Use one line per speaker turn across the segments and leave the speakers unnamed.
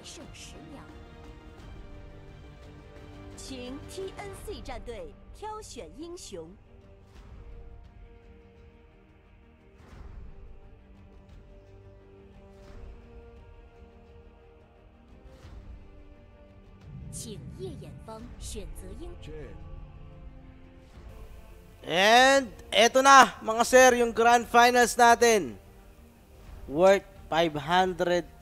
剩10秒，请 TNC 战队挑选英雄。请夜眼方选择英。
And eto na mga sir, yung grand finals natin. Worth $500,000.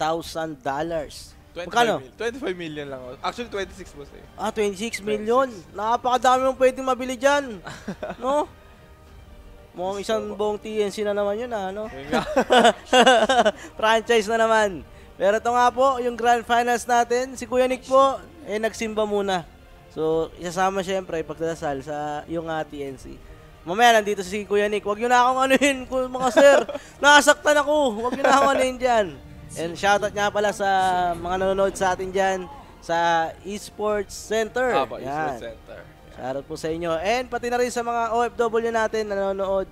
Magkano?
25 million lang. Actually, 26 boss eh.
26 million. Napakadami mong pwedeng mabili dyan. No? Mukhang isang buong TNC na naman yun no? Franchise na naman. Pero ito nga po, yung grand finals natin, si Kuya Nick po, nagsimba muna. So, isasama syempre, pagdadasal sa yung TNC. Mamaya, nandito si Kuya Nick. Huwag nyo na akong anuhin, mga sir. Nasaktan ako. Huwag nyo na akong anuhin dyan. And shoutout nga pala sa mga nanonood sa atin dyan sa Esports Center.
Esports Center.
Shoutout po sa inyo. And pati na rin sa mga OFW natin na nanonood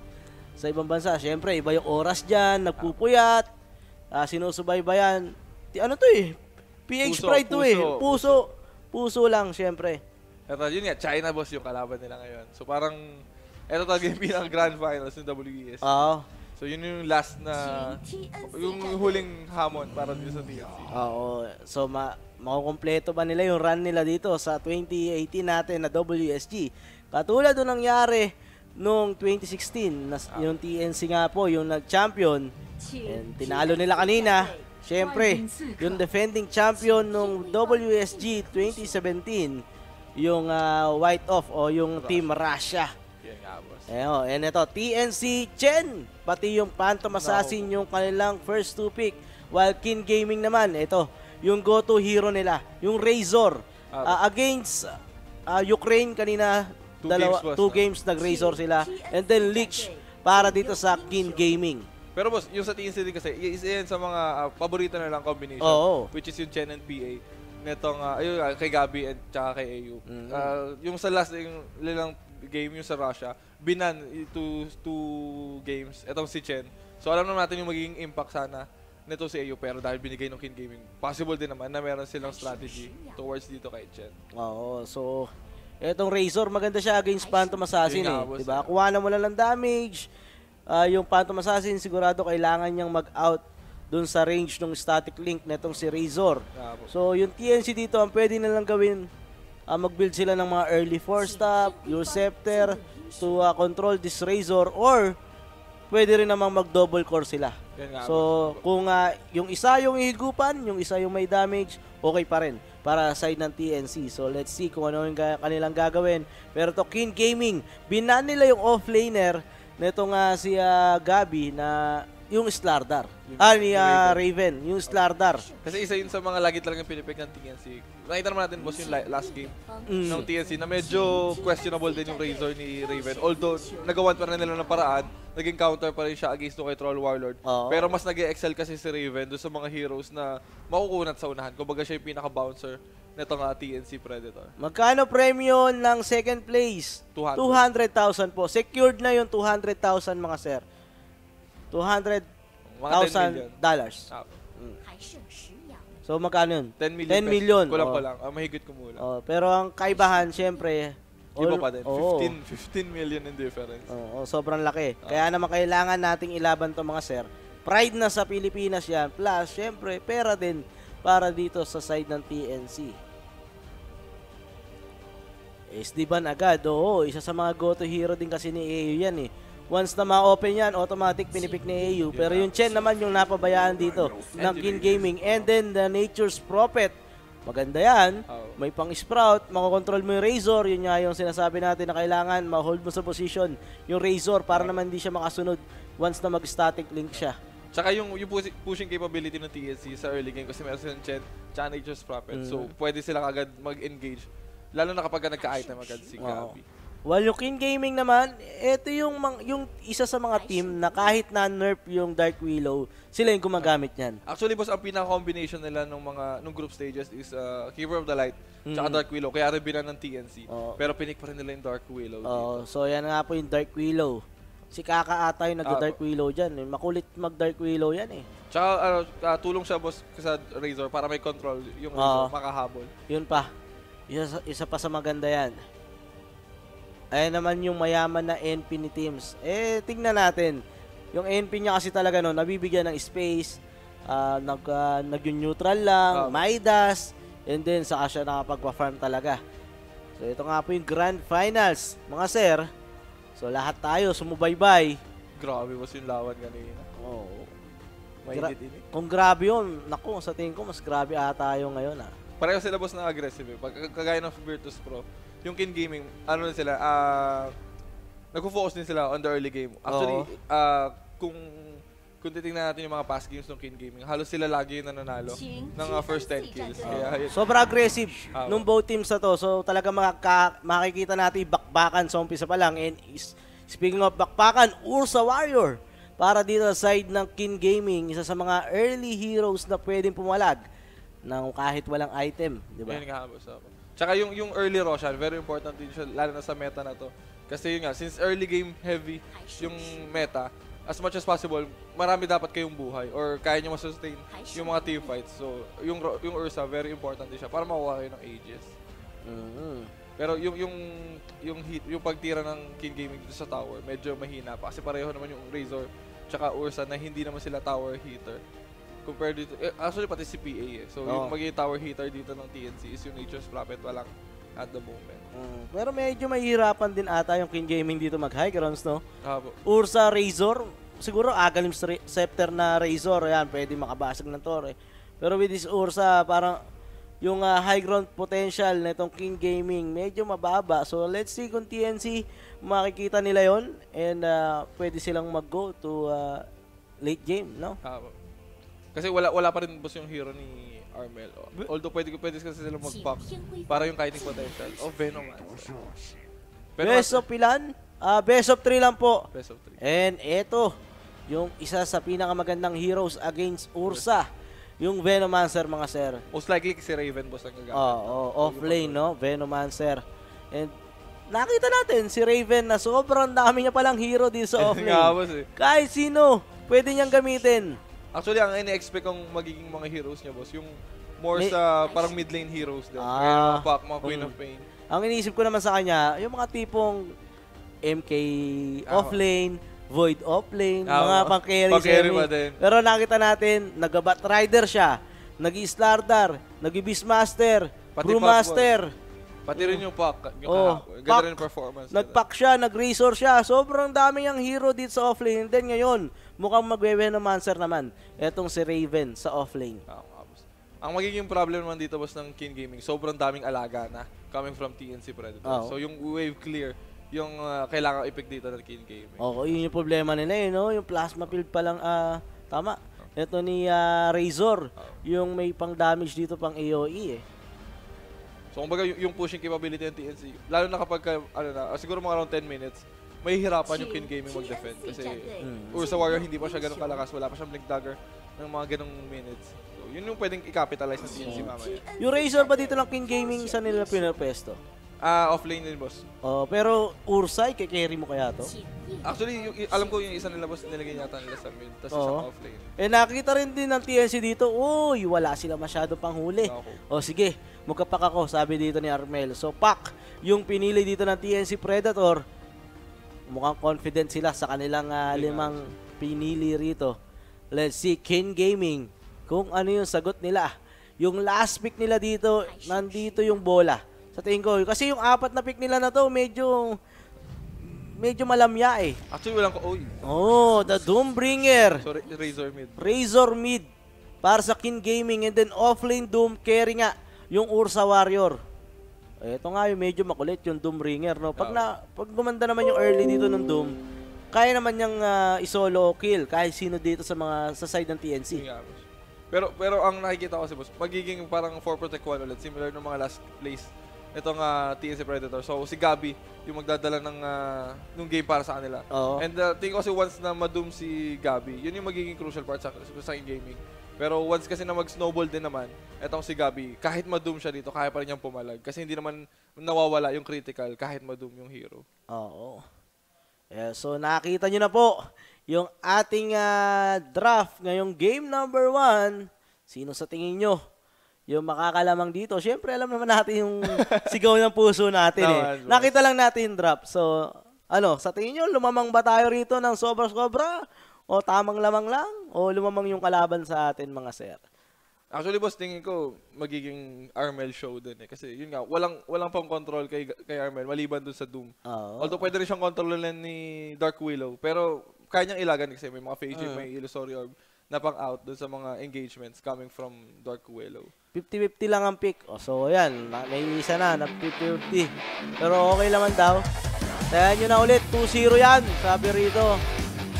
sa ibang bansa. Siyempre, iba yung oras dyan, nagpupuyat, sinusubaybayan. Ano to eh? PH Pride to eh. Puso lang, siyempre.
Ito, yun nga, China boss yung kalaban nila ngayon. So parang, ito talaga yung pinaka-grand finals ng WEST.
Oo.
So yun yung last na, yung huling hamon para dito sa TNC.
Oo. So makukumpleto ba nila yung run nila dito sa 2018 natin na WSG? Katulad doon nangyari noong 2016, na yung TNC nga po, yung nag-champion. And tinalo nila kanina. Siyempre, yung defending champion nung WSG 2017, yung White Off o yung Team Russia. And ito, TNC Chen, pati yung Phantom Assassin yung kanilang first to pick. While Kin Gaming naman, ito, yung go-to hero nila, yung Razor. Against Ukraine kanina, two games nag-Razor sila. And then Lich para dito sa Kin Gaming.
Pero boss, yung sa TNC din kasi, isa yan sa mga paborito na lang combination. Which is yung Chen and PA. Netong, kay Gabi at tsaka kay AU. Yung sa last, yung lilang game, yung sa Russia, binan two games. Etong si Chen. So alam naman natin yung magiging impact sana nito si AU. Pero dahil binigay ng Kin Gaming, possible din naman na meron silang strategy towards dito kay Chen.
Oo, so etong Razor, maganda siya against Phantom Assassin diba? Kuha na mo lang ng damage. Yung Phantom Assassin, sigurado kailangan niyang mag-out dun sa range ng static link netong si Razor. So yung TNC dito, ang pwede na lang gawin, mag-build sila ng mga early 4-stop, your Scepter to control this Razor, or pwede rin namang mag-double core sila. So kung yung isa yung ihigupan, yung isa yung may damage, okay pa rin para side ng TNC. So let's see kung ano yung kanilang gagawin. Pero to Kin Gaming, binan nila yung offlaner netong si Gabi na yung Slardar. Ni Raven, yung Slardar.
Kasi isa yun sa mga lagi talagang pinipik ng TNC. Nakita naman natin boss yung last game ng TNC na medyo questionable din yung Razor ni Raven. Although nagawan pa rin nila ng paraan, naging counter pa rin siya against kay Troll Warlord. Pero mas nag-excel kasi si Raven doon sa mga heroes na makukunat sa unahan. Kumbaga siya yung pinaka-bouncer netong TNC Predator.
Magkano premium ng second place? 200,000 po. Secured na yung 200,000 mga sir. $200,000. So magkano yun?
10 million.
10 million.
Kulang pa lang. Mahigit kumulang.
Pero ang kaibahan, syempre,
iba pa din. 15 million in difference.
Sobrang laki. Kaya naman kailangan nating ilaban to mga sir. Pride na sa Pilipinas yan. Plus, syempre, pera din para dito sa side ng TNC. SD ban agad. Isa sa mga go-to hero din kasi ni AU yan eh. Once na ma-open yan, automatic pinipik ni AU. Pero yung Chen naman yung napabayaan dito ng Kin Gaming. And then the Nature's Prophet. Maganda yan. May pang-sprout. Makokontrol mo yung Razor. Yun nga yung sinasabi natin na kailangan ma-hold mo sa position yung Razor para naman hindi siya makasunod once na mag-static link siya.
Tsaka yung pushing capability ng TNC sa early game kasi meron silang Chen tsaka Nature's Prophet. So pwede silang agad mag-engage. Lalo na kapag nagka-item agad si Gabi.
While yung Kin Gaming naman, ito yung isa sa mga team na kahit na-nerf yung Dark Willow, sila yung gumagamit yan.
Actually, boss, ang pinaka-combination nila nung group stages is Keeper of the Light tsaka Dark Willow. Kaya rin binan ng TNC. Pero pinik pa rin nila yung Dark Willow.
So yan nga po yung Dark Willow. Si Kaka ata yung nag-Dark Willow dyan. Makulit mag-Dark Willow yan eh.
Tsaka tulong siya boss sa Razor para may control yung Razor, makahabol.
Yun pa. Isa pa sa maganda yan. Ayan naman yung mayaman na NP ni Teams. Tingnan natin. Yung NP niya kasi talaga nabibigyan ng space. Nag-neutral lang, Midas, and then saka siya nakapag-farm talaga. So ito nga po yung Grand Finals, mga sir. So lahat tayo sumubaybay.
Grabe boss yung lawan kanina.
Oo. Kung
Kung
grabe yun, naku, sa tingin ko mas grabe ata tayo ngayon
pareho sila boss na aggressive Pag kagaya ng Virtus Pro, yung Kin Gaming, ano na sila, nagfo-focus din sila on the early game. Actually, kung titingnan natin yung mga past games ng Kin Gaming, halos sila lagi yung nananalo ng first 10 kills.
Sobrang aggressive nung both teams na to. So talaga makikita natin bakbakan sa umpisa pa lang. And speaking of bakbakan, Ursa Warrior para dito sa side ng Kin Gaming, isa sa mga early heroes na pwedeng pumalag ng kahit walang item, di ba?
Yan nga, boss. Tsaka yung early Roshan, very important din siya, lalo na sa meta na to. Kasi yun nga, since early game heavy yung meta, as much as possible, marami dapat kayong buhay or kaya nyo masustain yung mga team fights. So, yung Ursa, very important din siya para makuha kayo ng ages. Pero yung pagtira ng Kin Gaming dito sa tower, medyo mahina pa. Kasi pareho naman yung Razor tsaka Ursa na hindi naman sila tower hitter. Compared dito, actually pati si PA So, yung magiging tower hitter dito ng TNC is yung Nature's Prophet pa lang at the moment.
Pero medyo mahihirapan din ata yung Kin Gaming dito mag-high grounds, no?
Ursa,
Razor, siguro Aghanim Scepter na Razor, yan, pwede makabasag ng torre. Pero with this Ursa, parang yung high ground potential nitong Kin Gaming medyo mababa. So let's see kung TNC makikita nila yon and pwede silang mag-go to late game, no?
Kasi wala pa rin boss yung hero ni Armel. Although pwede kasi sila mag-pack para yung kiting potential. Venom.
Best of ilan? Best of 3 lang po.
Best of 3.
And eto, yung isa sa pinakamagandang heroes against Ursa. Yung Venomancer, mga sir.
Most likely si Raven boss ang gagamit.
Off lane, no? Venomancer. And nakita natin si Raven na sobrang dami niya palang hero dito sa off lane. Kahit sino, pwede niyang gamitin.
Actually, ang ini-expect kong magiging mga heroes niya, boss, yung more sa parang mid lane heroes din. Mga Pac, mga Queen of Pain.
Ang iniisip ko naman sa kanya, yung mga tipong MK offlane, Void offlane, mga pang-carry
pa din.
Pero nakita natin, nag-Bat Rider siya, nag-Slardar, nag-Beastmaster, Brewmaster.
Pati rin yung Pac, yung ganda rin performance.
Nag-Pac siya, nag-Razor siya. Sobrang dami yung hero dito sa offlane. And then ngayon, mukhang magwe-Venomancer naman. Etong si Raven sa offlane.
Ang magiging problem naman dito boss ng Kin Gaming, sobrang daming alaga na coming from TNC Predator. So yung wave clear, yung kailangan i-pick dito ng Kin Gaming.
Yun yung problema nila no? Yung plasma field pa lang, tama. Ito ni Razor, yung may pang damage dito pang AOE
So kumbaga yung pushing capability ng TNC, lalo na kapag siguro mga around 10 minutes, may hirapan yung Kin Gaming mag-defend kasi Ursa Warrior hindi pa siya ganun kalakas, wala pa siyang Blink Dagger ng mga ganung minutes. So yun yung pwedeng i-capitalize ng TNC mamaya.
Yung Razor ba dito ng Kin Gaming sa nila pinapesto?
Offlane din boss.
Pero Ursa, i-carry mo kaya to?
Actually, alam ko yung isa nila boss, nilagay yata nila sa mid, tapos isang offlane.
Nakita rin din ng TNC dito, wala sila masyado pang huli. Sige, magkapak ako, sabi dito ni Armel. So, Pac, yung pinili dito ng TNC Predator, mukhang confident sila sa kanilang 5 pinili rito. Let's see, Kin Gaming, kung ano yung sagot nila. Yung last pick nila dito, nandito yung bola. Sa tingin ko, kasi yung 4 na pick nila na to, medyo malamya
Actually, walang
the Doombringer.
So, Razor mid.
Razor mid para sa Kin Gaming, and then offlane Doom carry nga yung Ursa Warrior. Ito nga yung medyo makulit yung Doombringer, no? Pag gumanda naman yung early dito ng Doom, kaya naman niyang isolo kill kahit sino dito sa side ng TNC.
Pero ang nakikita ko kasi boss, magiging parang 4 protect 1 ulit, similar ng mga last place itong TNC Predator. So si Gabi yung magdadala ng game para sa kanila. And tingin ko kasi once na ma-doom si Gabi, yun yung magiging crucial part sa gaming. Pero once kasi na mag-snowball din naman, etong si Gabi, kahit ma-doom siya dito, kaya pa rin niyang pumalag. Kasi hindi naman nawawala yung critical kahit ma-doom yung hero.
So nakita nyo na po yung ating draft ngayong game number 1. Sino sa tingin nyo yung makakalamang dito? Siyempre alam naman natin yung sigaw ng puso natin Nakita lang natin yung draft. So sa tingin nyo, lumamang ba tayo rito ng sobra-sobra? O tamang lamang lang? O lumamang yung kalaban sa atin mga sir?
Actually, boss, tingin ko magiging Armel show dun Kasi yun nga, walang pang control kay Armel, maliban dun sa Doom. Although pwede rin siyang kontrolin ni Dark Willow. Pero kaya niyang ilagan kasi may mga phase shift, may illusory orb na pang out dun sa mga engagements coming from Dark Willow.
50-50 lang ang pick. So, yan. May isa na 50-50. Pero okay naman daw. Tayan nyo na ulit. 2-0 yan. Sabi rito.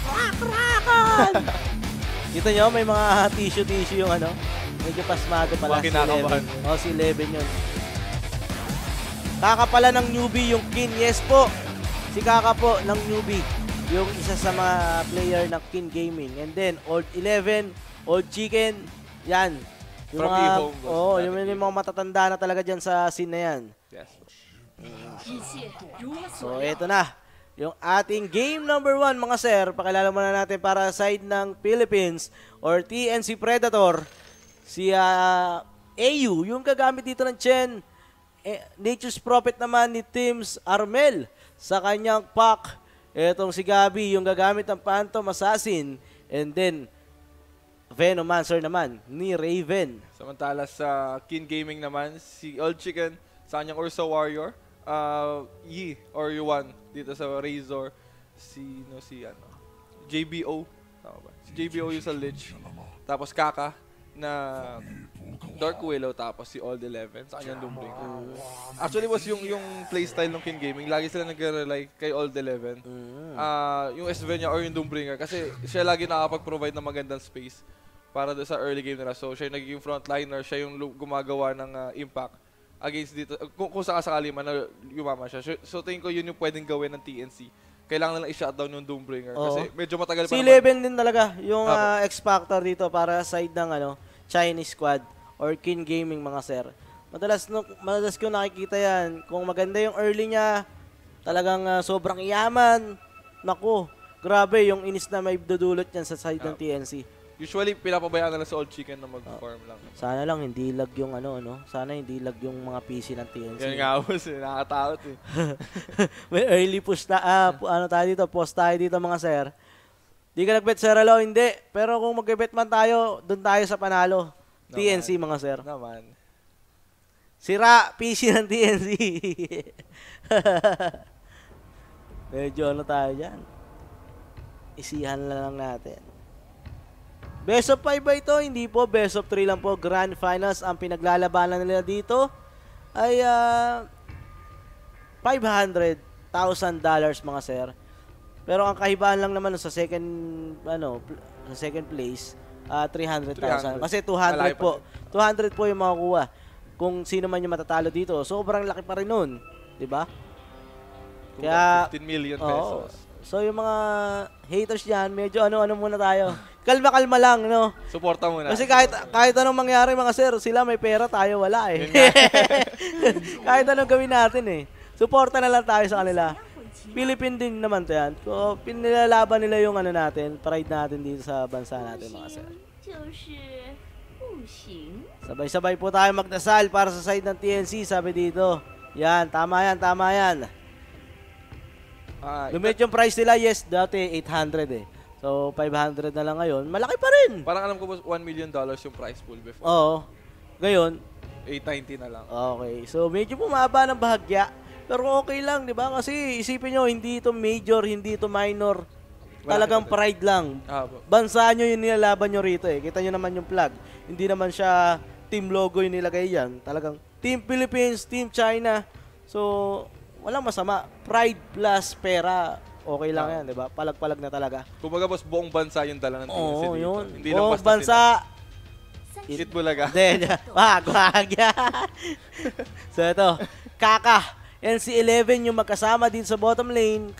Crack! Dito nyo, may mga tissue yung medyo pasmado pala si Eleven. Si Eleven yun. Kaka pala ng newbie yung Kin. Yes po. Si Kaka po ng newbie. Yung isa sa mga player ng Kin Gaming. And then, Old 11, Old Chicken. Yan. Yung yung mga matatanda na talaga dyan sa scene na yan.
Yes.
So, eto na. Yung ating game number 1, mga sir. Pakilala muna natin para side ng Philippines or TNC Predator. Si AU, yung gagamit dito ng Chen. Nature's Prophet naman ni Teams Armel sa kanyang pack. Etong si Gabi, yung gagamit ng Phantom Assassin. And then, Venomancer naman ni Raven.
Samantala sa Kin Gaming naman, si Old Chicken sa kanyang Ursa Warrior. Yi or Yuan dito sa Razor. Si JBO. Tama ba? Si JBO yung sa Lich. Tapos Kaka na Dark Willow, tapos si Old 11 sa kanyang Doombringer. Actually was yung playstyle ng Kin Gaming, lagi sila nagre-rely kay Old 11. Yung Esvenia or yung Doombringer kasi siya lagi nakakapag-provide ng magandang space para sa early game nila. So siya yung nagiging frontliner, siya yung gumagawa ng impact against dito kung sakasakali man na yumama siya. So tingin ko yun yung pwedeng gawin ng TNC. Kailangan lang i-shutdown yung Doombringer kasi medyo matagal pa
naman. Si Eleven din talaga yung X-Factor dito para side ng Chinese squad or Kin Gaming mga sir. Madalas ko nakikita yan. Kung maganda yung early niya, talagang sobrang iyaman. Naku, grabe yung inis na may dudulot yan sa side ng TNC.
Usually, pinapabayaan na lang sa Old Chicken na mag-farm lang.
Sana lang hindi lag yung sana hindi lag yung mga PC ng TNC.
Yan nga boss, nakakatakot
May early push tayo dito, post tayo dito mga sir. Di ka nag-bet Sir Alo, hindi. Pero kung mag-bet man tayo, doon tayo sa panalo. Naman. TNC mga sir.
Naman.
Sira, PC ng TNC. Medyo tayo dyan. Isihan lang natin. Best of 5 ba ito? Hindi po. Best of 3 lang po. Grand Finals. Ang pinaglalabanan nila dito ay $500,000 mga sir. Pero ang kahibaan lang naman sa second place 300,000. Kasi 200 po. 200 po yung makukuha. Kung sino man yung matatalo dito. Sobrang laki pa rin nun. 'Di ba? Kaya
15 million pesos.
So yung mga haters diyan, medyo muna tayo. Kalma-kalma lang, no?
Suporta muna.
Kasi kahit anong mangyari mga sir, sila may pera, tayo wala eh. Kahit anong gawin natin eh. Suporta na lang tayo sa kanila. Philippine din naman to yan. So, pinilalaban nila yung natin, pride natin dito sa bansa natin mga sir. Sabay-sabay po tayo magdasal para sa side ng TNC, sabi dito. Yan, tama yan. Lumit yung price nila, yes, dati 800 eh. So, 500 na lang ngayon. Malaki pa rin.
Parang alam ko $1 million yung price pool before.
Oo. Ngayon,
890 na lang.
Okay. So, medyo bumaba ng bahagya. Pero okay lang, di ba? Kasi isipin nyo, hindi ito major, hindi ito minor. Talagang pride lang. Bansa nyo yung nilalaban nyo rito eh. Kita nyo naman yung flag. Hindi naman siya team logo yung nilagay yan. Talagang Team Philippines, Team China. So, walang masama. Pride plus pera. Okay lang yan, di ba? Palag-palag na talaga.
Kumbaga boss, buong bansa yung dala ng TNC dito.
Yun.
Hindi lang
buong
basta
bansa.
Bulaga.
Wag. So ito, Kaka. NC11 yung magkasama din sa bottom lane.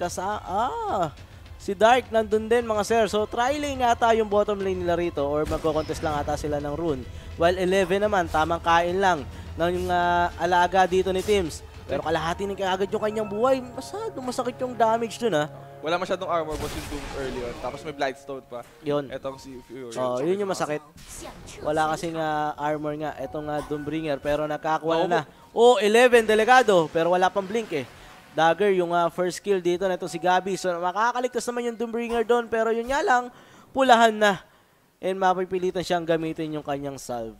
Si Dark nandun din mga sir. So try lane ata yung bottom lane nila rito or magko-contest lang ata sila ng rune. While 11 naman, tamang kain lang ng alaga dito ni Teams. Pero kalahati ng kaagad yung kanyang buhay. Masakit yung damage dun
wala masyadong armor boss yung Doom early on. Tapos may Blightstone pa.
Yun.
Etong si Fury.
Yun yung masakit. Wala kasing armor nga. Etong Doombringer, pero nakakuha na. 11 delegado, pero wala pang blink eh. Dagger yung first kill dito na itong si Gabi. So makakaligtas naman yung Doombringer doon, pero yun nga lang, pulahan na. And mapipilitan siyang gamitin yung kanyang salve.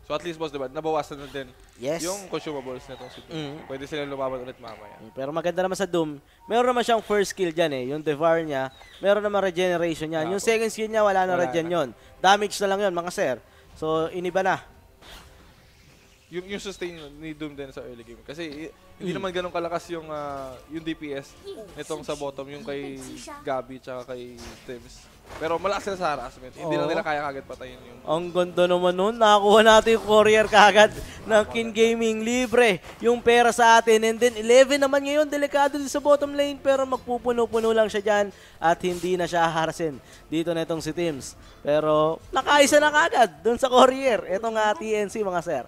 So at least boss, diba, nabawasan na din yung
Yes.
consumables nitong si Doom. Pwede sila lumaban ulit mamaya.
Pero maganda naman sa Doom, meron naman siyang first skill dyan eh. Yung Devour niya, meron naman regeneration niya. Yung second skill niya, wala na regen yun. Damage na lang yun, mga sir. So, iniba na.
Yung sustain ni Doom din sa early game. Kasi hindi naman ganun kalakas yung DPS nitong sa bottom, yung kay Gabi tsaka kay Tims. Pero malakas sila sa harassment. Hindi lang nila kaya kagad patayin yung...
Ang ganda naman nun. Nakakuha natin yung courier kagad ng King Gaming. Libre yung pera sa atin. And then 11 naman ngayon. Delikado din sa bottom lane. Pero magpupuno-puno lang siya dyan. At hindi na siya harasin. Dito na itong si Tims. Pero nakaisa na kagad dun sa courier. Ito nga TNC mga sir.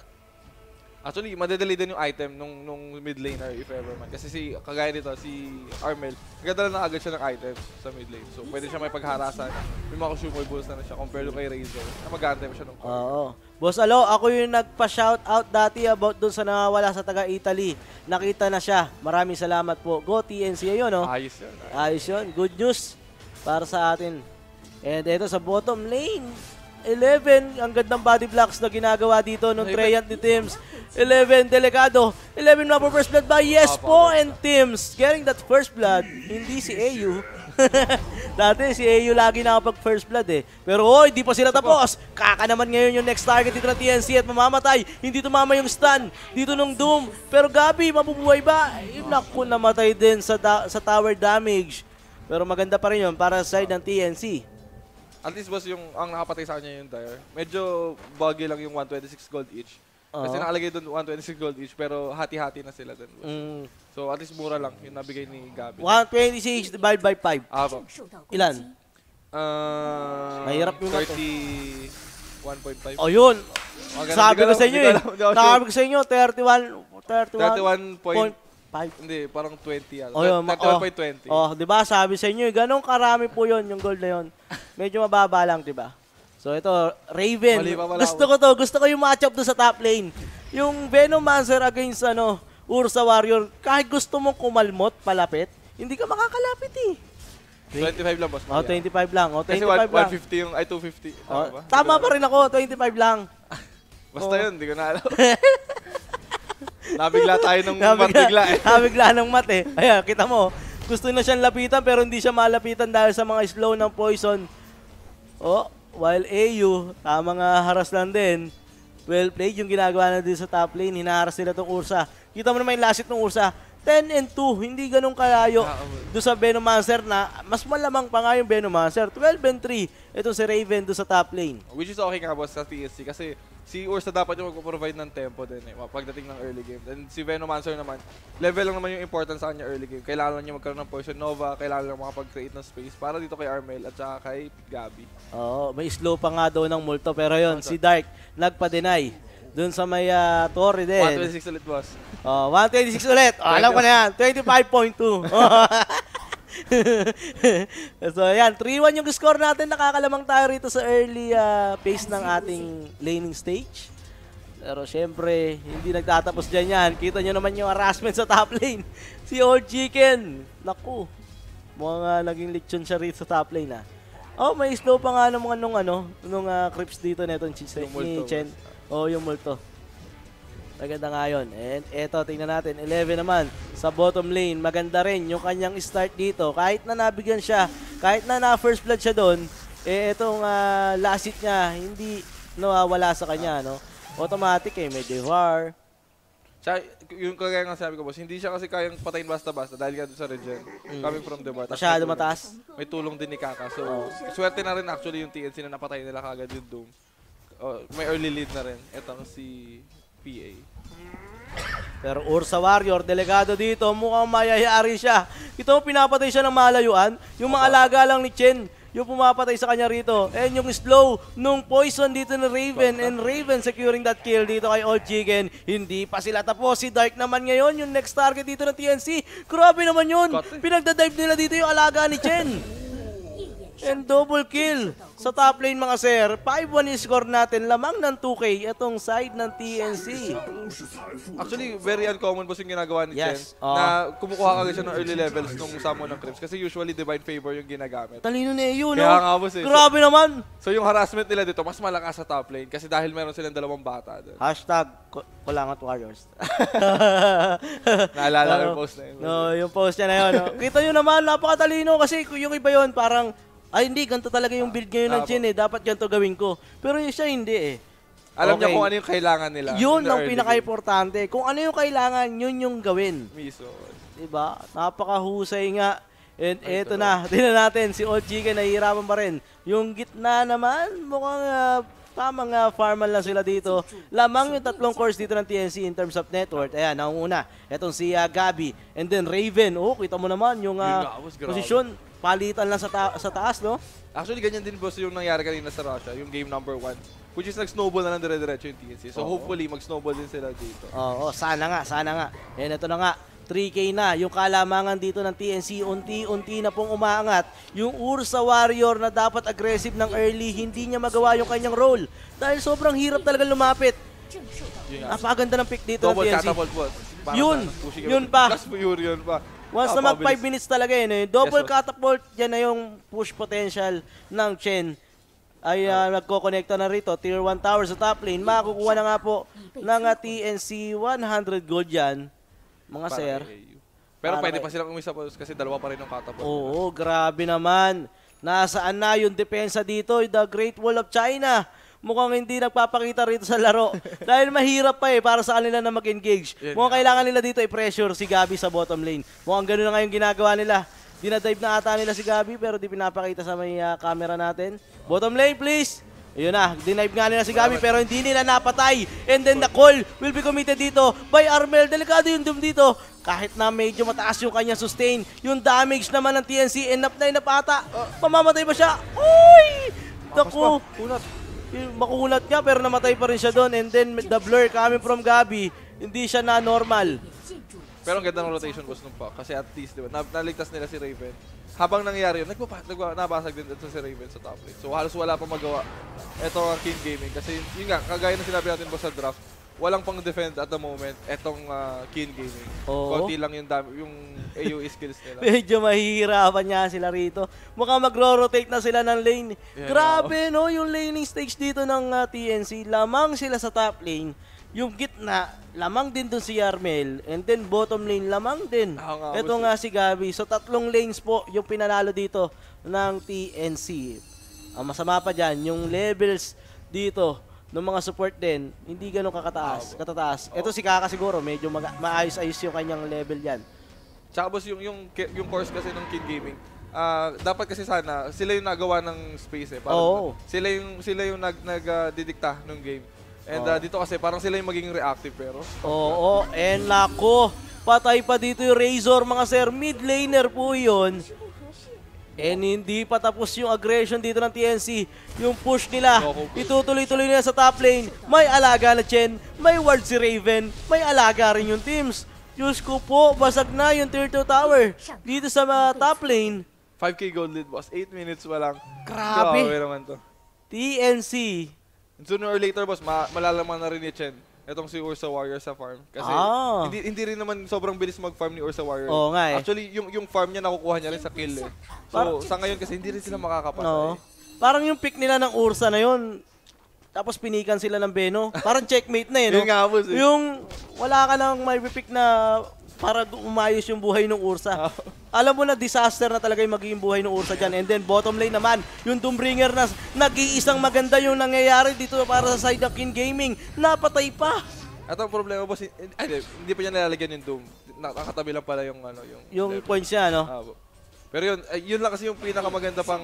Actually, madadali din yung item nung mid laner if ever man. Kasi kagaya nito, si Armel, nagdala na agad siya ng item sa mid lane. So, pwede siya may pagharasan. May mga consumables na siya compared to kay Razor. Na mag-antay siya ng core.
Oo. Boss Alo, ako yung nagpa-shoutout dati about dun sa nawawala sa taga-Italy. Nakita na siya. Maraming salamat po. Go TNC yun, no?
Ayos yun.
Ayos yun. Good news para sa atin. And ito sa bottom lane. 11, ang gandang body blocks na ginagawa dito nung Treyant ni Tims. 11, delikado. 11 na po first blood by Yespo and Tims. Getting that first blood, hindi si AU. Dati si AU lagi nakapag first blood eh. Pero hindi pa sila tapos. Kaka naman ngayon yung next target dito ng TNC at mamamatay. Hindi tumama yung stun dito nung Doom. Pero Gabi, mabubuhay ba? Naku, namatay din sa tower damage. Pero maganda pa rin yun para sa side ng TNC.
At least boss, yung ang nakapatay sa kanya yung Dire. Medyo buggy lang yung 126 gold each. Kasi nakalagay doon 126 gold each, pero hati-hati na sila doon. So at least mura lang yung nabigay ni Gabi.
126 divided by 5.
Po.
Ilan? Mahirap yung
31.5.
O yun. Sabi ko sa inyo eh. Sabi ko sa inyo, 31.5.
Hindi, parang 20 yan.
Oh,
31.20.
Di ba? Sabi sa inyo, ganong karami po yun, yung gold na yun. Medyo mababa lang, di ba? So ito, Raven. Gusto ko yung matchup doon sa top lane. Yung Venomancer against Ursa Warrior, kahit gusto mong kumalmot, palapit, hindi ka makakalapit eh.
25 lang, boss.
25 lang. 25
kasi
lang.
150 yung, 250. Tama ba?
Tama pa rin ako, 25 lang.
Basta yun, hindi ko na alam. Nabigla tayo ng mat bigla eh.
Nabigla ng mat eh. Ayan, kita mo. Gusto na siyang lapitan pero hindi siya malapitan dahil sa mga slow ng poison. While AU, tamang haras lang din. Well played yung ginagawa na din sa top lane. Hinaharas nila itong Ursa. Kita mo naman yung last hit ng Ursa. 10 and 2, hindi ganun kalayo doon sa Venomancer na mas malamang pa nga yung Venomancer. 12 and 3, itong si Raven doon sa top lane.
Which is okay nga boss sa TSC kasi si Ursa dapat yung mag-provide ng tempo din eh, pagdating ng early game. And si Venomancer naman, level lang naman yung importance sa kanya early game. Kailangan lang niya magkaroon ng Poison Nova, kailangan lang makapag-create ng space para dito kay Armel at saka kay Gabi.
May slow pa nga daw ng multo pero yun, si Dark nagpa-deny. Doon sa may torre din.
126 ulit, boss.
126 ulit. Alam ko na yan. 25.2. So, yan. 3-1 yung score natin. Nakakalamang tayo rito sa early phase ng ating laning stage. Pero, syempre, hindi nagtatapos dyan yan. Kita nyo naman yung harassment sa top lane. Si Old Chicken. Naku. Mga naging lechon siya rito sa top lane, may slow pa nga ng mga nung creeps dito na itong Chen. Yung multo. Maganda nga yun. And eto, tingnan natin. 11 naman sa bottom lane. Maganda rin yung kanyang start dito. Kahit na nabigyan siya, kahit na na-first blood siya doon, etong last hit niya, hindi wala sa kanya. Automatic may Devour.
Yung kagaya nga sabi ko, boss, hindi siya kasi kayang patayin basta-basta dahil nga doon sa regen. Coming from the bar.
Masyado mataas.
May tulong din ni Kaka. So, swerte na rin actually yung TNC na napatay nila kagad yung Doom. May early lead na rin. Etong si PA.
Pero Ursa Warrior, delegado dito, mukhang mayayari siya. Ito, pinapatay siya ng malayuan. Yung mga alaga lang ni Chen, yung pumapatay sa kanya rito. And yung slow nung poison dito ni Raven. And Raven securing that kill dito kay Old Chicken. Hindi pa sila tapos. Si Dark naman ngayon, yung next target dito ng TNC. Grabe naman yun. Pinagdadive nila dito yung alaga ni Chen. And double kill sa top lane mga sir. 5-1 yung score natin. Lamang ng 2K itong side ng TNC.
Actually, very uncommon po yung ginagawa ni Chen. Na kumukuha kagad siya ng early levels nung summon ng creeps. Kasi usually Divine Favor yung ginagamit.
Talino na yun, no?
Kaya nga boss eh.
Grabe naman.
So yung harassment nila dito, mas malakas sa top lane. Kasi dahil meron silang dalawang bata doon.
Hashtag Kulangot Warriors.
Naalala ko yung post na yun.
No, yung post niya na yun. No? Kita nyo naman, napakatalino. Kasi yung iba yun, parang ay hindi, ganito talaga yung build ngayon ng Chen eh. Dapat ganito gawin ko. Pero yung siya hindi eh.
Alam niya kung ano yung kailangan nila.
Yun ang pinaka-importante. Kung ano yung kailangan, yun yung gawin.
Miso.
Diba? Napakahusay nga. And eto na. Tingnan natin, si Old Chicken nahihirapan pa rin. Yung gitna naman, mukhang tamang farmal lang sila dito. Lamang yung tatlong cores dito ng TNC in terms of net worth. Ayan, naunguna. Etong si Gabi. And then Raven. Oh, kita mo naman yung posisyon. Palitan lang sa taas, no?
Actually, ganyan din boss yung nangyari kanina sa Russia, yung game number 1. Which is nag-snowball na lang dire-diretso yung TNC. So hopefully, mag-snowball din sila dito.
Oo, sana nga. And ito na nga, 3K na. Yung kalamangan dito ng TNC, unti-unti na pong umaangat. Yung Ursa Warrior na dapat aggressive ng early, hindi niya magawa yung kanyang role. Dahil sobrang hirap talaga lumapit. Napakaganda ng pick dito ng TNC.
Double catapult boss.
Yun pa.
Plus yun pa.
Once na mag 5 minutes talaga yun eh. Double catapult, yan na yung push potential ng Chen. Ay nagko-connecta na rito. Tier 1 tower sa top lane. Makukuha na nga po ng TNC 100 gold yan. Mga sir.
Pero pwede pa silang umisa po kasi dalawa pa rin yung catapult.
Oo, grabe naman. Nasaan na yung depensa dito? The Great Wall of China. Mukhang hindi nagpapakita rito sa laro. Dahil mahirap pa eh para sa kanila na mag-engage. Mukhang kailangan nila dito i-pressure si Gabi sa bottom lane. Mukhang gano'n na nga yung ginagawa nila. Dinadive na ata nila si Gabi pero di pinapakita sa may camera natin. Bottom lane please! Ayun na, dinive nga nila si Gabi pero hindi nila napatay. And then the call will be committed dito by Armel. Delikado yung doom dito. Kahit na medyo mataas yung kanyang sustain. Yung damage naman ng TNC, enough na ata. Mamamatay ba siya? Uy! Naku! Makulat nga pero namatay pa rin siya doon. And then the blur coming from Gabi, hindi siya na normal.
Pero ang ganda ng rotation boss nung pa. Kasi at least, diba, naligtas nila si Raven. Habang nangyari yun, nabasag din ito si Raven sa top lane. So halos wala pa magawa. Ito ang King Gaming. Kasi yun nga, kagaya na sinabi natin boss sa draft, walang pang defend at the moment etong King Gaming. Konti lang yung AoE skills nila.
Medyo mahihirapan niya sila rito. Mukhang magro-rotate na sila ng lane. Grabe no, yung laning stage dito ng TNC. Lamang sila sa top lane. Yung gitna, lamang din dun si Yarmel. And then bottom lane, lamang din. Ito nga si Gabi. So tatlong lanes po yung pinanalo dito ng TNC. Ang masama pa dyan, yung levels dito ng mga support din, hindi ganun katataas. Ito si Kaka siguro, medyo maayos-ayos yung kanyang level yan.
Tsaka boss, yung course kasi ng King Gaming, dapat kasi sana, sila yung nagawa ng space eh. Parang sila yung nagdidikta ng game. And dito kasi parang sila yung magiging reactive pero.
Oo, and nako, patay pa dito yung Razor mga sir, mid laner po yun. And hindi pa tapos yung aggression dito ng TNC. Yung push nila, itutuloy-tuloy nila sa top lane. May alaga na Chen, may ward si Raven, may alaga rin yung teams. Diyos ko po, basag na yung tier 2 tower dito sa top lane.
5k gold lead boss, 8 minutes pa lang.
Grabe.
Naman to.
TNC.
Sooner or later boss, malalaman na rin ni Chen itong si Ursa Warrior sa farm. Kasi hindi rin naman sobrang bilis mag-farm ni Ursa Warrior.
Oo nga eh.
Actually, yung farm niya nakukuha niya rin sa kill eh. So, sa ngayon kasi hindi rin sila makakapatay.
Parang yung pick nila ng Ursa na yun, tapos pinikan sila ng Beno. Parang checkmate na eh, no?
Yung nga boss eh.
Yung wala ka nang may pick na para umayos yung buhay ng Ursa. Alam mo na disaster na talaga yung magiging buhay ng Ursa dyan. And then bottom lane naman, yung Doombringer na nag-iisang maganda yung nangyayari dito para sa side ng King Gaming. Napatay pa.
At ang problema boss, hindi pa niya nilalagyan yung Doom. Nakatabi lang pala yung
points niya, no?
Pero yun lang kasi yung pinakamaganda pang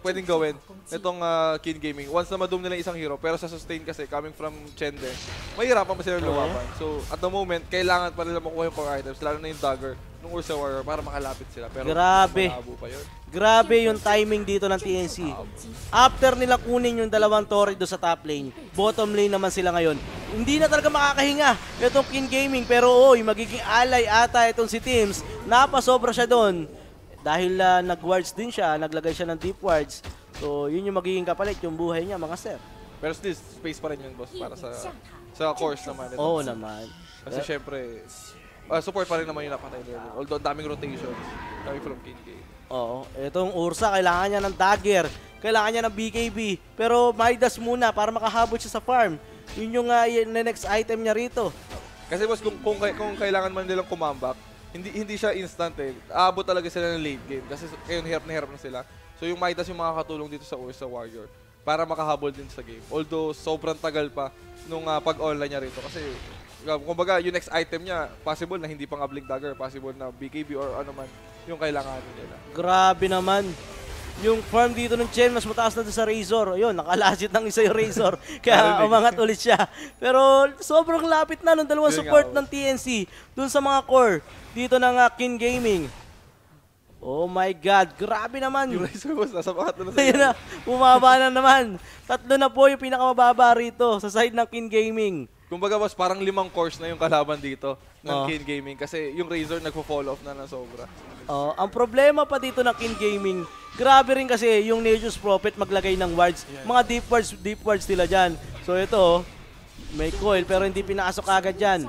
pwedeng gawin nitong King Gaming. Once na ma-doom nila isang hero, pero sa sustain kasi, coming from Chen din, mahirapan pa sila lumaban. So, at the moment, kailangan pa nila makuha yung core items, lalo na yung dagger ng Ursa Warrior para makalapit sila. Pero
grabe.
malabo pa yun.
Grabe yung timing dito ng TNC. After nila kunin yung dalawang turret do sa top lane, bottom lane naman sila ngayon. Hindi na talaga makakahinga itong King Gaming. Pero magiging ally ata itong si Teams. Napasobra siya doon. Dahil nag-wards din siya, naglagay siya ng deep wards. So yun yung magiging kapalit, yung buhay niya mga sir.
Pero still, space pa rin yun, boss, para sa course naman.
Oo naman.
Kasi syempre, support pa rin naman yung napatay nila. Although daming rotation coming from King Game.
Oo, itong Ursa, kailangan niya ng dagger, kailangan niya ng BKB, pero Midas muna para makahabot siya sa farm. Yun yung next item niya rito.
Kasi boss, kung kailangan man nilang kumambak, hindi siya instant eh. Aabot talaga sila ng late game kasi ngayon hirap na sila. So yung Midas yung makakatulong dito sa Ursa Warrior para makahabol din sa game. Although sobrang tagal pa nung pag-online niya rito kasi kumbaga yung next item niya, possible na hindi pang Blink Dagger, possible na BKB or ano man yung kailangan nila.
Grabe naman. Yung farm dito ng Chen, mas mataas na doon sa Razor. Ayun, nakalasit ng isa yung Razor. Kaya umangat ulit siya. Pero sobrang lapit na ng dalawang support ng TNC doon sa mga core dito ng King Gaming. Oh my God, grabe naman.
Yung Razor boss, nasa pangatlo na sila.
Ayun na, bumaba na naman. 3 na po yung pinakamababa rito sa side ng King Gaming.
Kumbaga boss, parang 5 cores na yung kalaban dito ng King Gaming kasi yung Razor nagpo-fall off na sobra.
Ang problema pa dito ng King Gaming, grabe rin kasi yung Nature's Prophet maglagay ng wards. Mga deep wards nila dyan. So ito, may coil pero hindi pinasok agad dyan.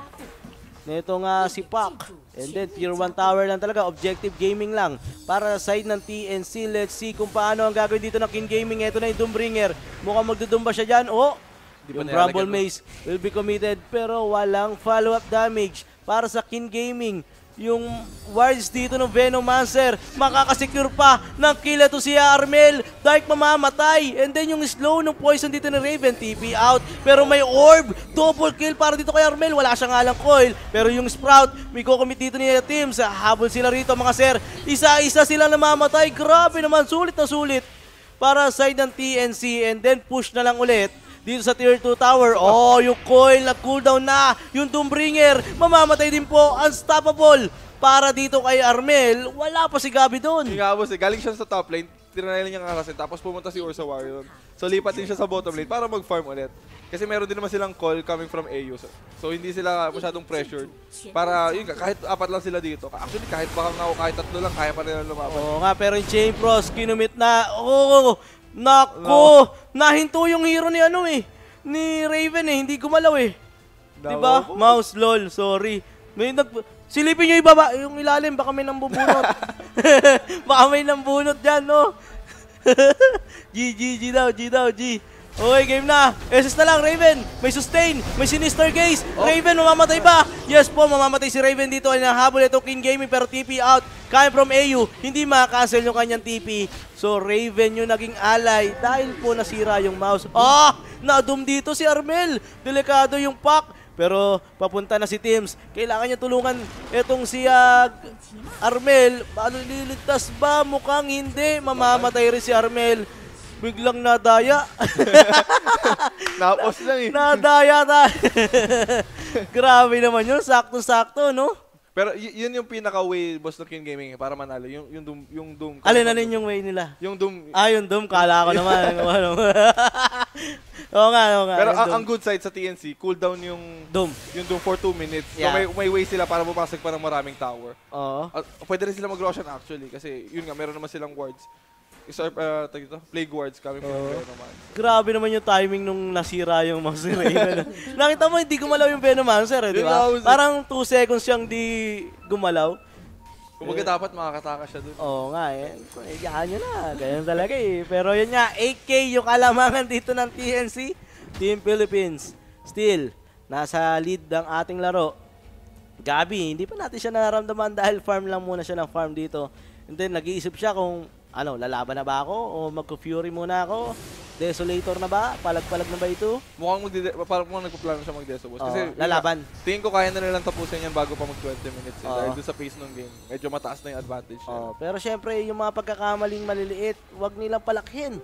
Nito nga si Pac. And then tier 1 tower lang talaga, objective gaming lang. Para sa side ng TNC, let's see kung paano ang gagawin dito ng King Gaming. Ito na yung Doombringer. Mukhang magdudumba siya dyan. Yung Bramble Maze will be committed pero walang follow-up damage para sa King Gaming. Yung wards dito ng Venomancer, makakasecure pa ng kill ito si Armel. Dark mamamatay. And then yung slow ng poison dito ni Raven, TP out. Pero may orb, double kill para dito kay Armel. Wala siya nga lang coil. Pero yung Sprout, may kukumit dito ni team. Sa habol sila rito mga sir. Isa-isa sila namamatay. Grabe naman, sulit na sulit para side ng TNC. And then push na lang ulit dito sa tier 2 tower. Yung coil na cooldown na. Yung Doombringer, mamamatay din po. Unstoppable para dito kay Armel. Wala pa si Gabi doon.
Yung nga boss, galing siya sa top lane, tinanay niya nga kasi, tapos pumunta si Ursa Warrior. So lipat din siya sa bottom lane para mag-farm ulit. Kasi meron din naman silang call coming from AU. So hindi sila masyadong pressured. Para, yun kahit 4 lang sila dito. Actually, kahit 3 lang, kaya pa nila lumaban.
Oo nga, pero yung Chain Frost, kinumit na. Nako! Nahinto yung hero ni ni Raven hindi gumalaw Diba? Mouse, lol, sorry. Silipin nyo ibaba, yung ilalim, baka may nambubunot. Baka may nambunot dyan, no? G daw. Okay, game na. SS na lang, Raven. May sustain, may sinister gaze. Raven, mamamatay ba? Yes po, mamamatay si Raven dito. Ay nahabol ito King Gaming pero TP out. Kaya from AU, hindi makakancel yung kanyang TP. So Raven yung naging ally dahil po nasira yung mouse. Na-doom dito si Armel. Delikado yung Pac. Pero papunta na si Teams. Kailangan niya tulungan itong si Armel. Paano liligtas ba? Mukhang hindi. Mamamatay rin si Armel. Biglang nadaya.
Napos lang
Nadaya tayo. Grabe naman yun. Sakto-sakto, no?
Pero yun yung pinaka-way, boss, ng King Gaming para manalo. Yung Doom.
Alin yung way nila?
Yung Doom.
Yung Doom. Kala ko naman. Oo nga.
Pero ang good side sa TNC, cooldown yung Doom for 2 minutes. Yeah. So may way sila para bumasag pa ng maraming tower. Pwede rin sila mag-Roshan actually kasi yun nga, meron naman silang wards. Plague wards coming from naman. Grabe
naman yung timing nung nasira yung mouse ni Raven. Nakita mo, hindi gumalaw yung Venomancer, di ba? Parang 2 seconds siyang di gumalaw.
Kumbaga dapat makakataka siya dun.
Oo nga Iyakan nyo na. Ganyan talaga Pero yun nga, 8K yung kalamangan dito ng TNC. Team Philippines. Still, nasa lead ng ating laro. Gabi, hindi pa natin siya nararamdaman dahil farm lang muna siya ng farm dito. And then, nag-iisip siya kung lalaban na ba ako o magko-fury muna ako? Desolator na ba? Palag-palag na ba ito?
Mukhang nagpaplano siya mag-deso, boss. Kasi
lalaban.
Tingin ko kaya na nilang tapusin yan bago pa mag-20 minutes. Dahil doon sa pace ng game, medyo mataas na yung advantage.
Pero syempre, yung mga pagkakamaling maliliit, wag nilang palakhin.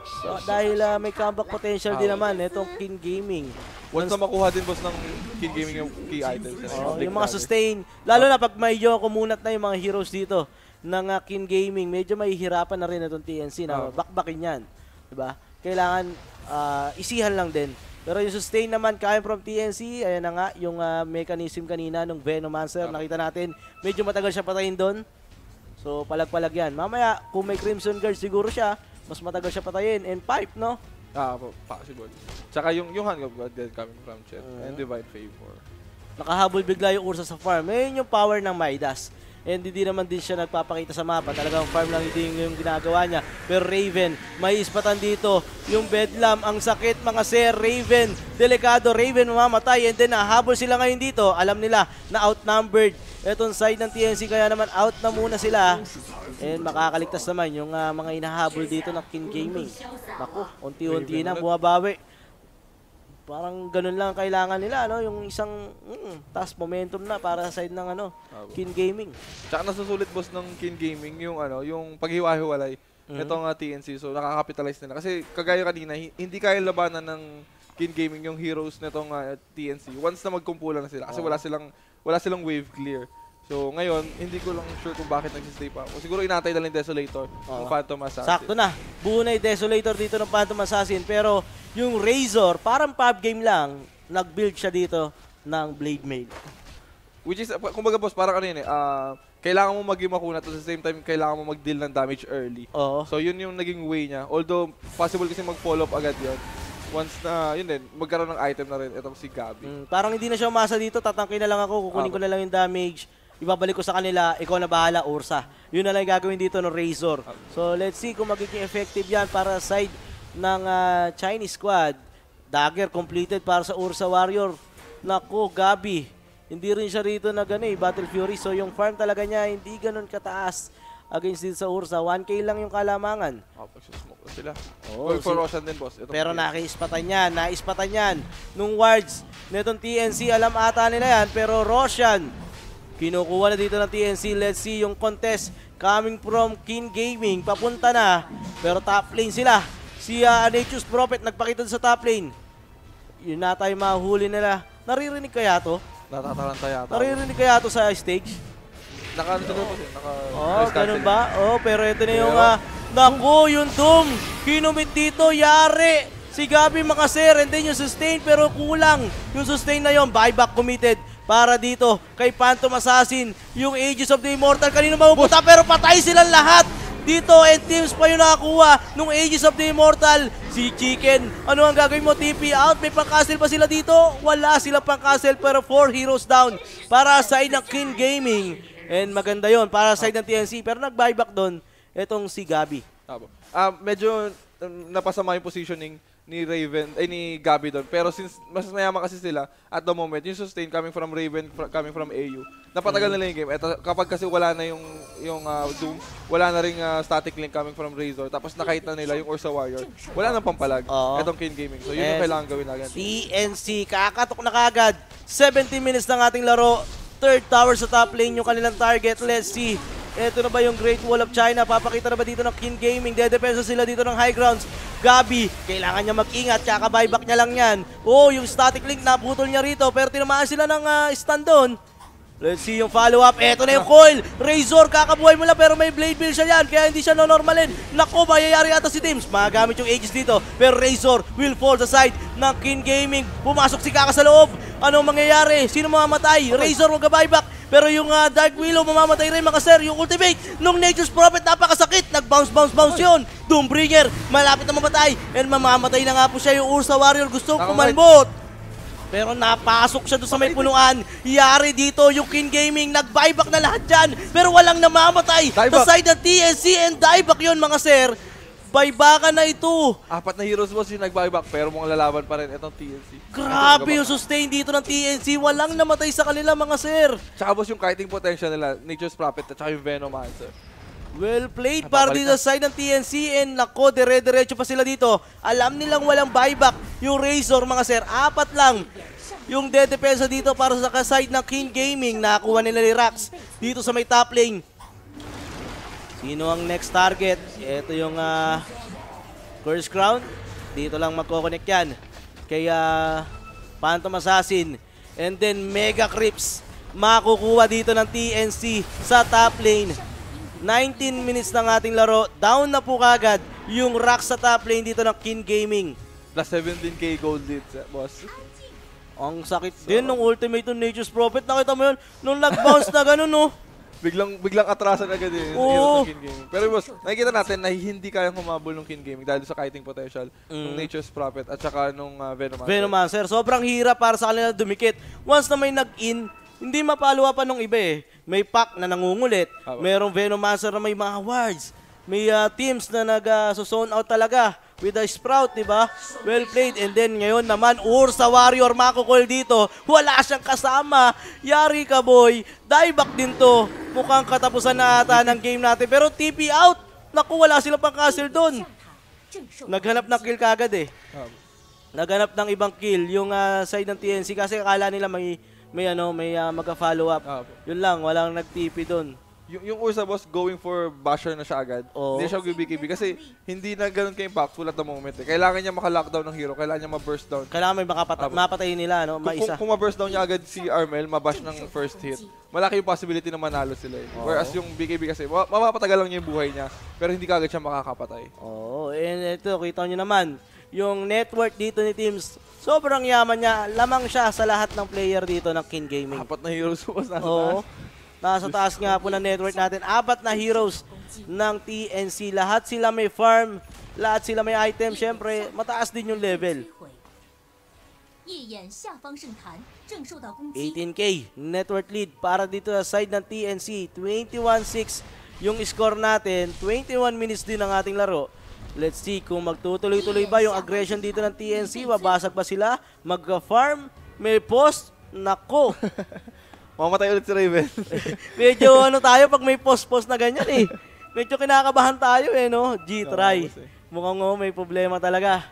So, dahil may comeback potential din naman itong King Gaming.
Once na makuha din boss ng King Gaming yung key items.
Yung mga sustain, lalo na pag may kumunat na yung mga heroes dito ng King Gaming, medyo mahihirapan na rin itong TNC na bakbakin yan. Diba? Kailangan isihan lang din. Pero yung sustain naman kaya from TNC, ayan na nga, yung mechanism kanina ng Venomancer, nakita natin, medyo matagal siya patayin doon. So, palag-palag yan. Mamaya, kung may Crimson Guard siguro siya, mas matagal siya patayin. And pipe, no?
Possible. Tsaka yung Hand of God din coming from Chet and Divine Favor.
Nakahabol bigla yung Ursa sa farm. Ngayon yung power ng Midas. And hindi naman din siya nagpapakita sa mapa. Talagang farm lang hindi yung ginagawa niya. Pero Raven, may ispatan dito. Yung Bedlam, ang sakit mga sir. Raven, delikado. Raven mamamatay. And then nahabol sila ngayon dito. Alam nila na outnumbered etong side ng TNC, kaya naman out na muna sila. And makakaligtas naman yung mga inahabol dito ng King Gaming. Naku, unti-unti na bumabawi. Parang ganun lang kailangan nila, no? Yung isang task momentum na para sa side ng King Gaming.
Tsaka nasusulit boss ng King Gaming yung yung paghiwa-hiwalay nitong TNC. So nakakapitalize nila. Kasi kagaya kanina, hindi kaya labanan ng King Gaming yung heroes nitong TNC once na magkumpulan na sila. Kasi wala silang wave clear. So ngayon, hindi ko lang sure kung bakit nagsistay pa ako. Siguro inatay na lang Desolator ng Phantom Assassin.
Sakto na. Buo na yung Desolator dito ng Phantom Assassin. Pero yung Razor, parang pub game lang, nag-build siya dito ng Blade Mail.
Which is, kumbaga boss, parang kailangan mo mag-imakuna at the same time, kailangan mo mag-deal ng damage early. So yun yung naging way niya. Although, possible kasi mag-follow up agad yun. Once na, yun din, magkaroon ng item na rin itong si Gabi.
Parang hindi na siya umasa dito, tatangkin na lang ako, kukunin ko na lang yung damage, ibabalik ko sa kanila, ikaw na bahala, Ursa. Yun na lang yung gagawin dito ng Razor. So let's see kung magiging effective yan para sa side ng Chinese squad. Dagger completed para sa Ursa Warrior. Naku, Gabi, hindi rin siya rito na Battle Fury. So yung farm talaga niya, hindi ganun kataas against dito sa Ursa. 1K lang yung kalamangan.
Pag-smoke sila. For Roshan din, boss.
Pero naispatan yan. Nung wards netong TNC, alam ata nila yan. Pero Roshan, kinukuha na dito ng TNC. Let's see yung contest coming from King Gaming. Papunta na. Pero top lane sila. Si Nature's Prophet nagpakita sa top lane. Yun na tayo mahuli nila. Naririnig kaya to?
Natatalanta yata.
Naririnig kaya to sa stage? Ganun ba? Pero ito na yung naku, yung Doom. Kinumit dito, yari. Si Gabi makasir, and then yung sustain, pero kulang. Yung sustain na yun, buyback committed para dito kay Phantom Assassin. Yung Aegis of the Immortal, kanino mapupunta, pero patay silang lahat. Dito, and teams pa yung nakakuha nung Aegis of the Immortal. Si Chicken, ano ang gagawin mo? TP out, may pang-castle pa sila dito? Wala sila pang-castle, pero 4 heroes down para sa side ng King Gaming. And maganda yon para sa side ng TNC, pero nag-buyback doon itong si Gabi.
Medyo napasama yung positioning ni Gabi doon. Pero since mas mayaman kasi sila at the moment, yung sustain coming from Raven, coming from AU, napatagal nila yung game. Eto, kapag kasi wala na yung Doom, wala na ring static link coming from Razor, tapos nakita nila yung Ursa Warrior, wala nang pampalag etong King Gaming. So yun yung kailangan gawin natin.
TNC, kakatok na kagad. 70 minutes ng ating laro. Third tower sa top lane yung kanilang target. Let's see. Ito na ba yung Great Wall of China? Papakita na ba dito ng King Gaming? Dedepensa sila dito ng high grounds. Gabi, kailangan niya mag-ingat. Kaka-buyback niya lang yan. Yung static link naputol niya rito. Pero tinamaan sila ng stand doon. Let's see yung follow-up. Ito na yung coil. Razor, kakabuhay mo lang pero may blade bill siya yan. Kaya hindi siya normalin. Naku, mayayari ata si Teams. Magamit yung Aegis dito. Pero Razor will fall sa side ng King Gaming. Pumasok si Kaka sa loob. Anong mangyayari? Sino mamamatay? Razor mag-buyback. Pero yung Dark Willow mamamatay rin mga sir. Yung ultimate nung Nature's Prophet napakasakit. Nag-bounce yun. Doombringer malapit na mamatay. And mamamatay na nga po siya yung Ursa Warrior. Gusto kumalbot. Pero napasok siya doon sa may punuan. Yari dito yung King Gaming. Nag-buyback na lahat dyan. Pero walang namamatay. Sa side ng TNC and dieback yun mga sir. Buybackan na ito.
4 na heroes boss yung nag-buyback pero mga lalaban pa rin itong TNC.
Grabe yung sustain dito ng TNC. Walang namatay sa kanila mga sir.
Tsaka boss yung kiting potential nila, Nature's Prophet at tsaka yung Venomancer.
Well played para dito sa side ng TNC and nako, dire-diretso pa sila dito. Alam nilang walang buyback yung Razor mga sir. 4 lang yung dedepensa dito para sa side ng King Gaming. Nakakuha nila ni Rax dito sa may top lane. Sino ang next target? Ito yung Curse Crown. Dito lang magkoconnect yan. Kaya Phantom Assassin. And then Mega Crips. Makukuha dito ng TNC sa top lane. 19 minutes ng ating laro. Down na po kagad yung Rax sa top lane dito ng Kin Gaming.
Plus 17k gold lead, boss.
Ang sakit din nung ultimate ng Nature's Prophet. Nakita mo yun? Nung nag-bounce na gano'n, no?
Biglang atrasan agad yung hero ng Kin Gaming. Pero boss, nakikita natin na hindi kayang humabol ng Kin Gaming dahil sa kiting potential ng Nature's Prophet at saka nung Venomancer.
Sobrang hirap para sa kanila dumikit. Once na may nag-in, hindi mapalawa pa nung iba eh. May pack na nangungulit. Merong Venomancer na may mga wards. May teams na nag-zone out talaga with a Sprout, diba? Well played. And then ngayon naman, Ursa Warrior makukol dito. Wala siyang kasama. Yari ka, boy. Dieback din to. Mukhang katapusan na ata ng game natin. Pero TP out. Naku, wala silang pang castle doon. Naghanap ng kill kagad eh. Naghanap ng ibang kill yung side ng TNC kasi akala nila may magka-follow up. Yun lang, walang nag-TP doon.
Yung Ursa, boss, going for basher na siya agad. Hindi siya BKB kasi hindi na ganun ka-impactful at the moment. Kailangan niya maka-lockdown ng hero, kailangan niya ma-burst down.
Kailangan may mapatayin nila, no? Maisa.
Kung ma-burst down niya agad si Armel, mabash ng first hit, malaki yung possibility na manalo sila. Whereas yung BKB kasi, mapapatagal lang niya yung buhay niya, pero hindi kagad siya makakapatay.
And ito, kita nyo naman, yung network dito ni Teams, sobrang yaman niya. Lamang siya sa lahat ng player dito ng Kin Gaming.
4 na heroes po nasa
taas. Nasa taas nga po ng network natin. 4 na heroes ng TNC. Lahat sila may farm. Lahat sila may item. Siyempre, mataas din yung level. 18k network lead para dito sa side ng TNC. 21-6 yung score natin. 21 minutes din ang ating laro. Let's see kung magtutuloy-tuloy ba yung aggression dito ng TNC. Babasag pa sila. Mag-farm. May post. Nako.
Mamatay ulit si Raven.
Medyo tayo pag may post-post na ganyan eh. Medyo kinakabahan tayo eh, no? G-try. Mukhang may problema talaga.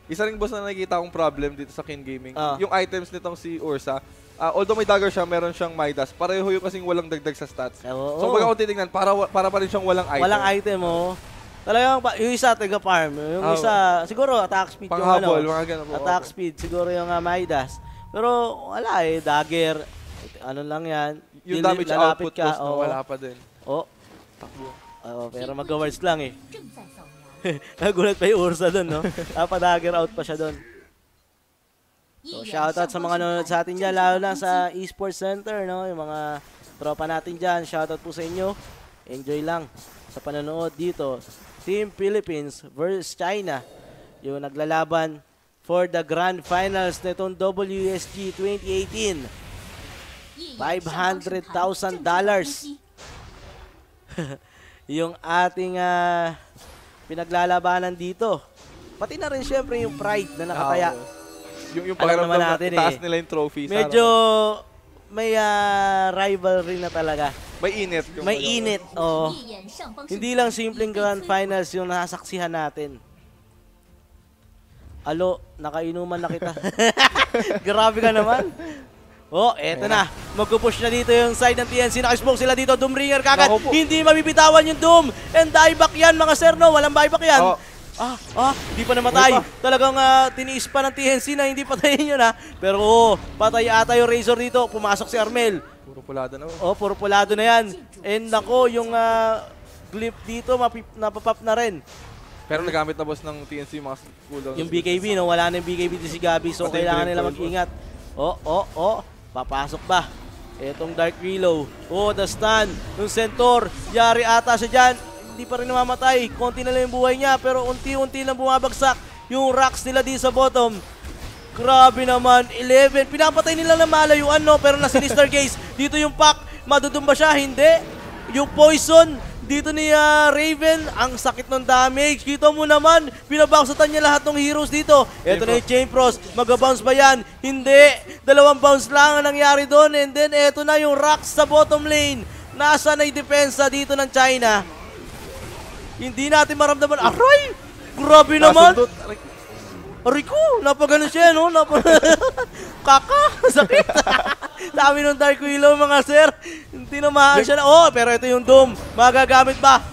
Isa ring boss na nakikita akong problem dito sa Kin Gaming. Yung items nitong si Ursa, although may dagger siya, meron siyang Midas. Pareho yung kasing walang dagdag sa stats. So pag ako titignan, para pa rin siyang walang item.
Walang item, Talagang yung isa taga-farm. Yung isa, siguro attack speed
panghabol,
yung
mga ganun po.
Attack speed, siguro yung Midas. Pero wala eh, dagger. Ano lang yan.
Yung damage output ka, wala pa din.
Takbo. Pero mag-wards lang eh. Nagulat pa yung Ursa doon, no? Dagger out pa siya doon. So, shoutout sa mga nanonood sa atin dyan, lalo na sa Esports Center, no? Yung mga tropa natin dyan, shoutout po sa inyo. Enjoy lang sa panonood dito. Team Philippines versus China. Yung naglalaban for the Grand Finals nitong WSG 2018. $500,000 yung ating pinaglalabanan dito. Pati na rin syempre yung pride na nakataya.
Yung pakiramdam na itaas nila yung trophy.
Medyo may rivalry na talaga.
May init.
May init, Hindi lang simpleng Grand Finals yung nasaksihan natin. Alo, nakainuman na kita. Grabe ka naman. Eto na. Mag-push na dito yung side ng TNC. Nakismoke sila dito. Doombringer kagad. Hindi mabibitawan yung Doom. And dieback yan mga sir, no? Walang buyback yan. Hindi pa namatay. Talagang tiniis pa ng TNC na hindi patayin yun, Pero patay ata yung Razor dito. Pumasok si Armel.
Puro pulado na.
Puro pulado na yan. And nako, yung clip dito, napapap na rin.
Pero nagamit na boss ng TNC yung mga cooldown.
Yung BKB, no? Wala na yung BKB din si Gabi. So kailangan nila mag-ingat. Papasok ba? Etong Dark Reload. The stun. Yung Centaur. Yari ata siya dyan. Hindi pa rin namamatay. Konti na lang yung buhay niya. Pero unti-unti lang bumabagsak yung rocks nila di sa bottom. Grabe naman. 11. Pinapatay nila na malayuan, no? Pero na Sinister Gaze. Dito yung pack. Madudumba siya. Hindi. Yung poison. Dito ni Raven, ang sakit ng damage. Kita mo naman, binabounceatan niya lahat ng heroes dito. Ito na yung Chain Frost. Mag-bounce ba yan? Hindi. 2 bounce lang ang nangyari doon. And then, ito na yung rocks sa bottom lane. Nasa na yung depensa dito ng China. Hindi natin maramdaman. Aray! Grabe naman! Aray ko! Napagano siya, no? Kaka! Sakit! Dami ng Dark Willow, mga sir. Tinamaan siya na. Pero ito yung Doom. Magagamit ba?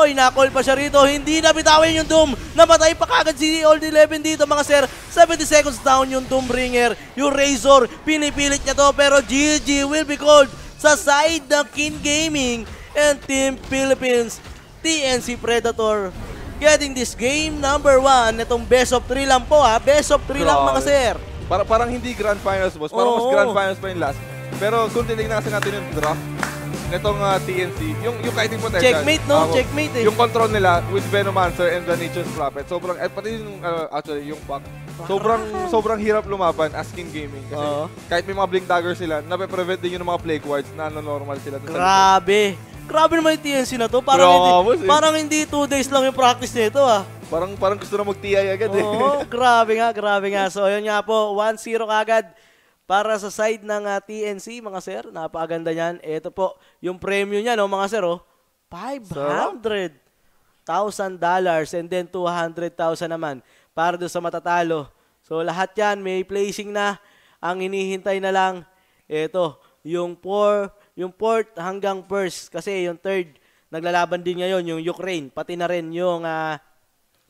Inakol pa siya rito. Hindi na bitawin yung Doom. Namatay pa kagad si Old 11 dito mga sir. 70 seconds down yung Doombringer. Yung Razor, pinipilit niya to pero GG will be called sa side ng King Gaming and Team Philippines. TNC Predator getting this game number 1. Itong best of 3 lang po ha. Best of 3 lang mga sir.
Parang hindi Grand Finals, boss. Parang mas Grand Finals pa yung last. Pero kung tinignan kasi natin yung draft nitong TNC, yung kiting potential.
Checkmate, no? Checkmate eh.
Yung control nila with Venomancer and the Nature's Prophet, sobrang, pati yung, actually, yung pack, sobrang hirap lumaban as King Gaming. Kasi kahit may mga Blink Dagger sila, nape-prevent din yun ng mga Plague Wards na normal sila.
Grabe. Grabe naman yung TNC na to. Parang hindi 2 days lang yung practice nito ah.
Parang gusto na mag-TI agad eh.
Oo, grabe nga. So yun nga po, 1-0 kagad para sa side ng TNC, mga sir. Napakaganda niyan. Ito po, yung premium niya, no, mga sir, oh, $500,000 and then 200,000 naman para doon sa matatalo. So lahat yan, may placing na. Ang hinihintay na lang, ito, yung 4th hanggang 1st. Kasi yung 3rd, naglalaban din ngayon, yung Ukraine, pati na rin yung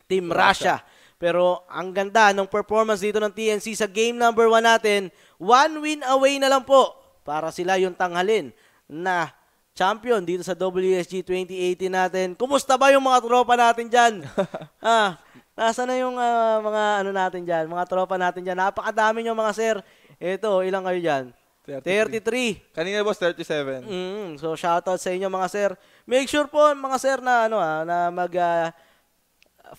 Team Russia. Pero ang ganda ng performance dito ng TNC sa game number 1 natin. 1 win away na lang po para sila yung tanghalin na champion dito sa WSG 2018 natin. Kumusta ba yung mga tropa natin dyan? Nasa na yung mga ano natin dyan? Mga tropa natin dyan. Napakadami nyo mga sir. Ito, ilang kayo dyan? 33.
Kanina boss, 37.
So shoutout sa inyo mga sir. Make sure po mga sir na na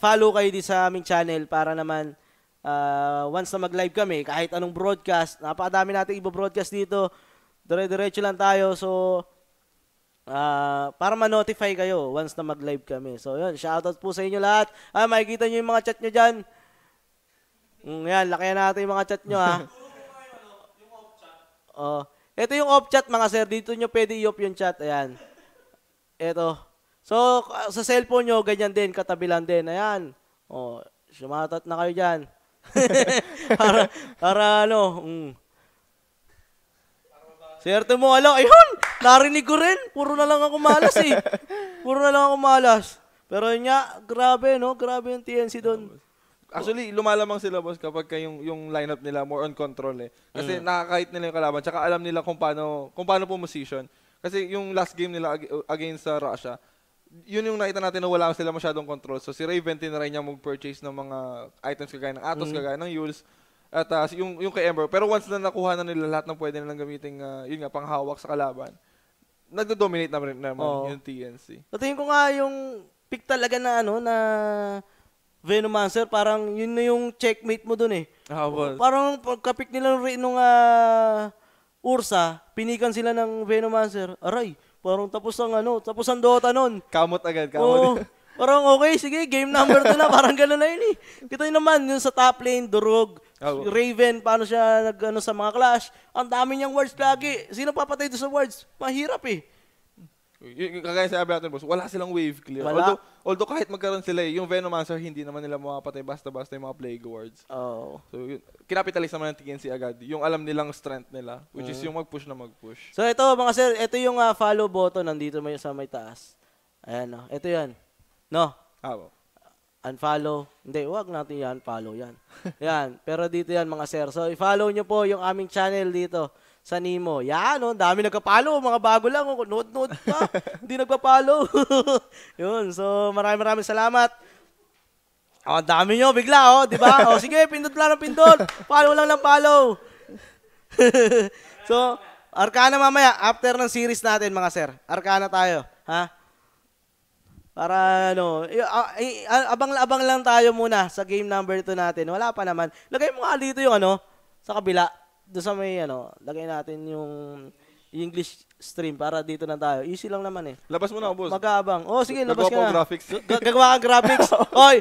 follow kayo di sa aming channel para naman once na mag-live kami, kahit anong broadcast, napakadami natin i-broadcast dito. Dire-diretso lang tayo. So para ma-notify kayo once na mag-live kami. So yun, shoutout po sa inyo lahat. Makikita nyo yung mga chat nyo dyan. Yan, lakihan natin yung mga chat nyo ha. Ito yung off chat mga sir. Dito nyo pwede i-off yung chat. Ayan. Ito. So, sa cellphone nyo, ganyan din. Katabi lang din. Ayan. Sumatat na kayo dyan. para ano. Swerte mo, ayun! Narinig ko rin. Puro na lang ako malas eh. Pero yun nga, grabe no? Grabe yung TNC doon.
Actually, lumalamang sila boss kapag yung lineup nila more on control eh. Kasi nakakahit nila yung kalaban, tsaka alam nila kung paano position. Kasi yung last game nila against sa Russia, yun yung nakita natin na wala sila masyadong control. So si Raven tinry niya mag-purchase ng mga items kagaya ng Atos, kagaya ng Yules, at yung kay Ember. Pero once na nakuha na nila lahat ng pwede nilang gamitin, yun nga, panghawak sa kalaban, nagdo-dominate na rin naman yung TNC.
So tingin ko nga yung pick talaga na na Venomancer, parang yun na yung checkmate mo dun eh. Parang pagka-pick nila nung Ursa, pinikan sila ng Venomancer. Aray, parang tapos ang Dota nun.
Kamot agad.
Parang okay, sige, game number 2 na. Parang gano'n na yun eh. Kita nyo naman, yung sa top lane, Durog, Raven, paano siya sa mga clash. Ang dami niyang wards lagi. Sino papatay doon sa wards? Mahirap eh.
Kagaya sabi natin, boss, wala silang wave clear. Although kahit magkaroon sila yung Venomancer, hindi naman nila mapapatay basta-basta yung mga Plague Wards. So, kinapitalize naman ng TNC agad. Yung alam nilang strength nila, which is yung mag-push na mag-push.
So, ito mga sir, ito yung follow button nandito sa may taas. Ayan, ito yan. No? Unfollow. Hindi, wag natin yan. Follow yan. Yan. Pero dito yan mga sir. So, i-follow nyo po yung aming channel dito sa Nemo. Yan, dami nagka-follow. Mga bago lang. Nood pa. Hindi nagpa-follow. Yun. So, maraming salamat. Ang dami nyo bigla, di ba? Sige, pindot lang ng pindot. Follow lang ng follow. So, Arcana mamaya. After ng series natin, mga sir. Arcana tayo. Ha? Para abang lang tayo muna sa game number 2 natin. Wala pa naman. Lagay mo nga dito yung sa kabila. Doon sa may lagay natin yung English stream para dito na tayo. Easy lang naman eh.
Labas mo na, boss.
Mag-aabang. Sige, labas ka na.
Gagawa graphics.
Gagawa kang graphics. Oy,